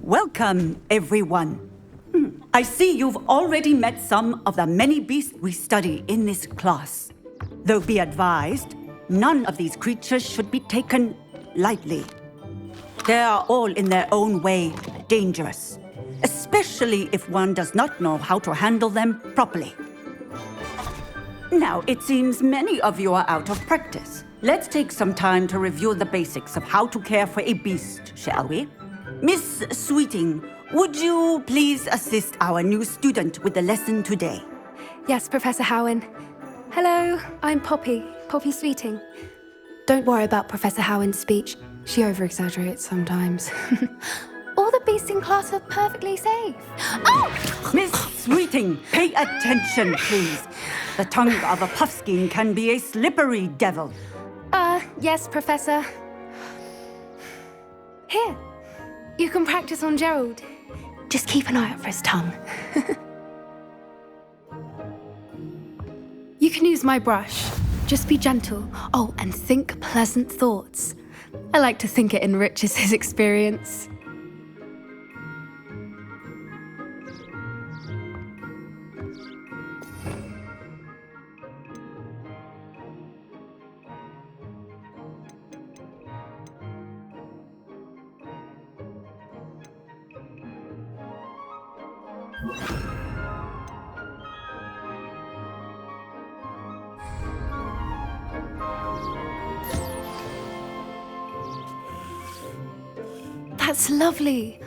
Welcome, everyone. I see you've already met some of the many beasts we study in this class. Though be advised, none of these creatures should be taken lightly. They are all in their own way dangerous, especially if one does not know how to handle them properly. Now, it seems many of you are out of practice. Let's take some time to review the basics of how to care for a beast, shall we? Miss Sweeting, would you please assist our new student with the lesson today? Yes, Professor Howen. Hello, I'm Poppy Sweeting. Don't worry about Professor Howen's speech. She over-exaggerates sometimes. All the beasts in class are perfectly safe. Oh! Miss Sweeting, pay attention, please. The tongue of a puffskein can be a slippery devil. Yes, Professor. Here, you can practice on Gerald. Just keep an eye out for his tongue. You can use my brush. Just be gentle. Oh, and think pleasant thoughts. I like to think it enriches his experience. That's lovely.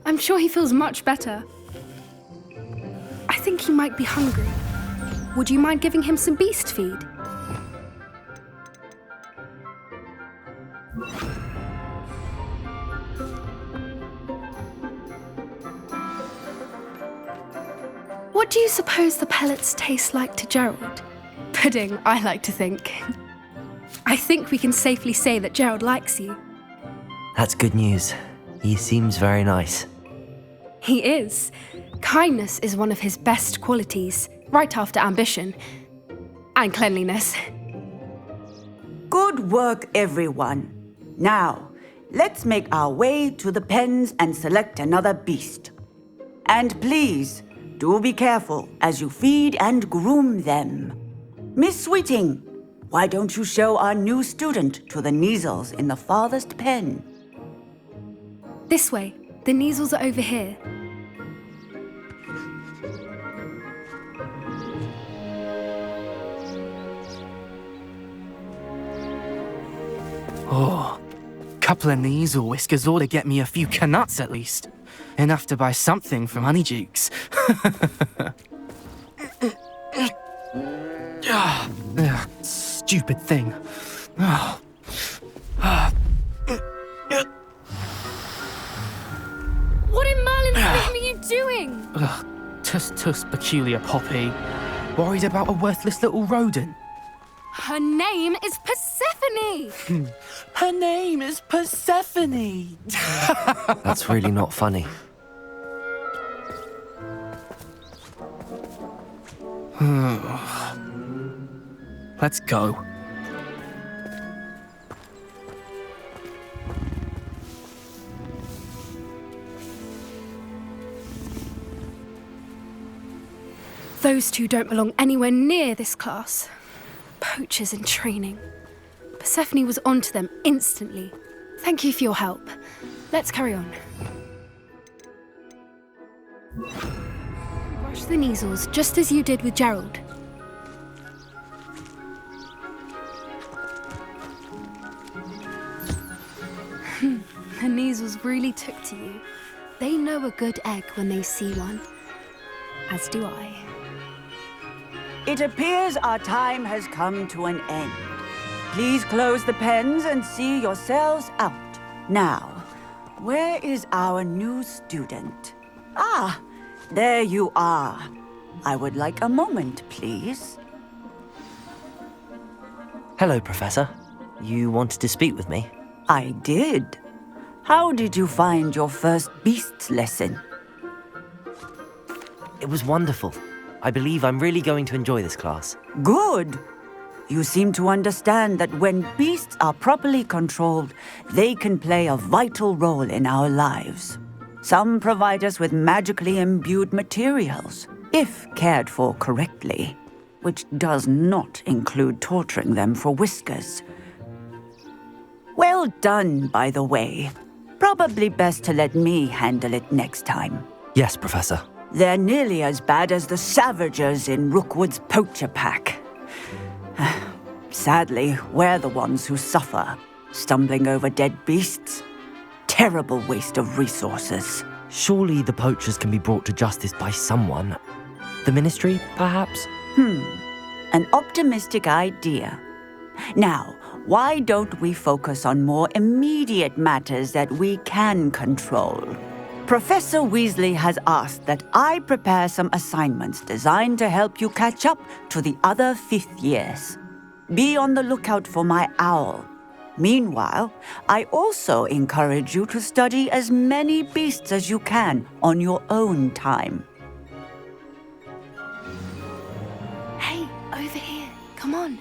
I'm sure he feels much better. I think he might be hungry. Would you mind giving him some beast feed? What do you suppose the pellets taste like to Gerald? Pudding, I like to think. I think we can safely say that Gerald likes you. That's good news. He seems very nice. He is. Kindness is one of his best qualities, right after ambition. And cleanliness. Good work, everyone. Now, let's make our way to the pens and select another beast. And please, do be careful as you feed and groom them. Miss Sweeting, why don't you show our new student to the Neasels in the farthest pen? This way. The Neasels are over here. Oh, couple of Neasel whiskers ought to get me a few canuts at least. Enough to buy something from Honeydukes. Stupid thing. What in Merlin's name are you doing? Tuss, peculiar Poppy. Worried about a worthless little rodent. Her name is Persephone! Her name is Persephone! That's really not funny. Let's go. Those two don't belong anywhere near this class. Poachers in training. Persephone was onto them instantly. Thank you for your help. Let's carry on. Brush the Neasels, just as you did with Gerald. The Neasels really took to you. They know a good egg when they see one. As do I. It appears our time has come to an end. Please close the pens and see yourselves out. Now, where is our new student? Ah, there you are. I would like a moment, please. Hello, Professor. You wanted to speak with me? I did. How did you find your first beasts lesson? It was wonderful. I believe I'm really going to enjoy this class. Good. You seem to understand that when beasts are properly controlled, they can play a vital role in our lives. Some provide us with magically imbued materials, if cared for correctly, which does not include torturing them for whiskers. Well done, by the way. Probably best to let me handle it next time. Yes, Professor. They're nearly as bad as the Savagers in Rookwood's poacher pack. Sadly, we're the ones who suffer, stumbling over dead beasts. Terrible waste of resources. Surely the poachers can be brought to justice by someone. The Ministry, perhaps? An optimistic idea. Now, why don't we focus on more immediate matters that we can control? Professor Weasley has asked that I prepare some assignments designed to help you catch up to the other fifth years. Be on the lookout for my owl. Meanwhile, I also encourage you to study as many beasts as you can on your own time. Hey, over here. Come on.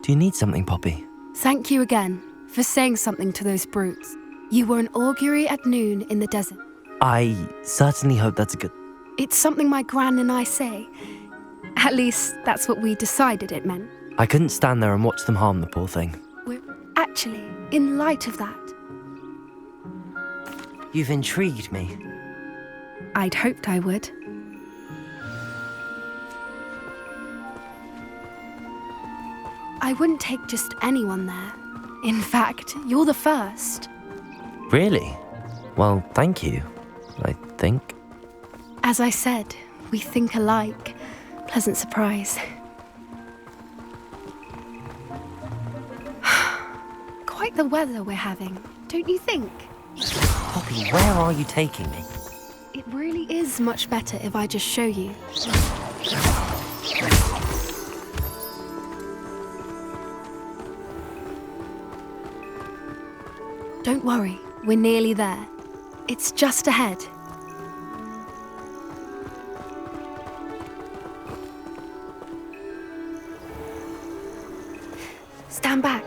Do you need something, Poppy? Thank you again for saying something to those brutes. You were an augury at noon in the desert. I certainly hope that's a good... It's something my gran and I say. At least, that's what we decided it meant. I couldn't stand there and watch them harm the poor thing. We're actually, in light of that, You've intrigued me. I'd hoped I would. I wouldn't take just anyone there. In fact, you're the first. Really? Well, thank you, I think. As I said, we think alike. Pleasant surprise. Quite the weather we're having, don't you think? Poppy, where are you taking me? It really is much better if I just show you. Don't worry, we're nearly there. It's just ahead. Stand back.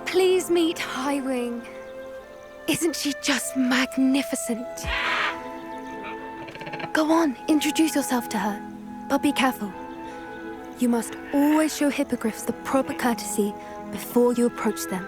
Please meet Highwing. Isn't she just magnificent? Go on, introduce yourself to her. But be careful. You must always show hippogriffs the proper courtesy before you approach them.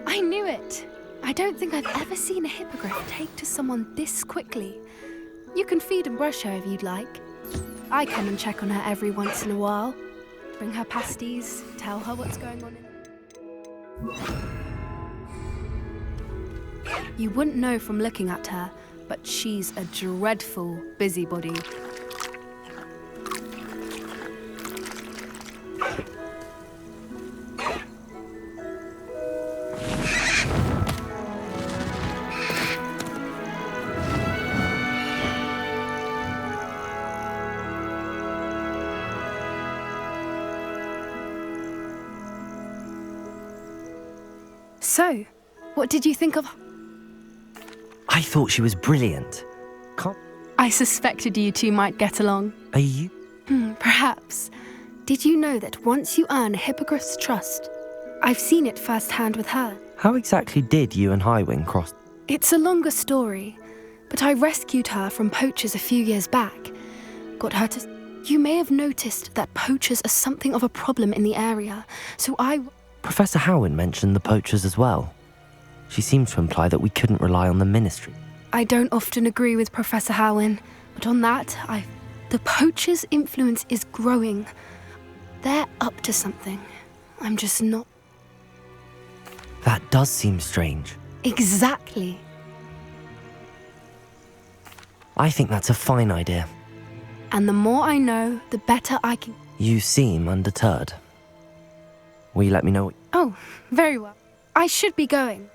I knew it! I don't think I've ever seen a hippogriff take to someone this quickly. You can feed and brush her if you'd like. I come and check on her every once in a while. Bring her pasties, tell her what's going on in... You wouldn't know from looking at her, but she's a dreadful busybody. So, what did you think of... I thought she was brilliant. I suspected you two might get along. Are you? Perhaps. Did you know that once you earn a hippogriff's trust, I've seen it firsthand with her. How exactly did you and Highwing cross? It's a longer story, but I rescued her from poachers a few years back. Got her to... You may have noticed that poachers are something of a problem in the area, so Professor Howin mentioned the poachers as well. She seemed to imply that we couldn't rely on the Ministry. I don't often agree with Professor Howin, but on that, The poachers' influence is growing. They're up to something. I'm just not... That does seem strange. Exactly. I think that's a fine idea. And the more I know, the better I can... You seem undeterred. Will you let me know? Oh, very well. I should be going.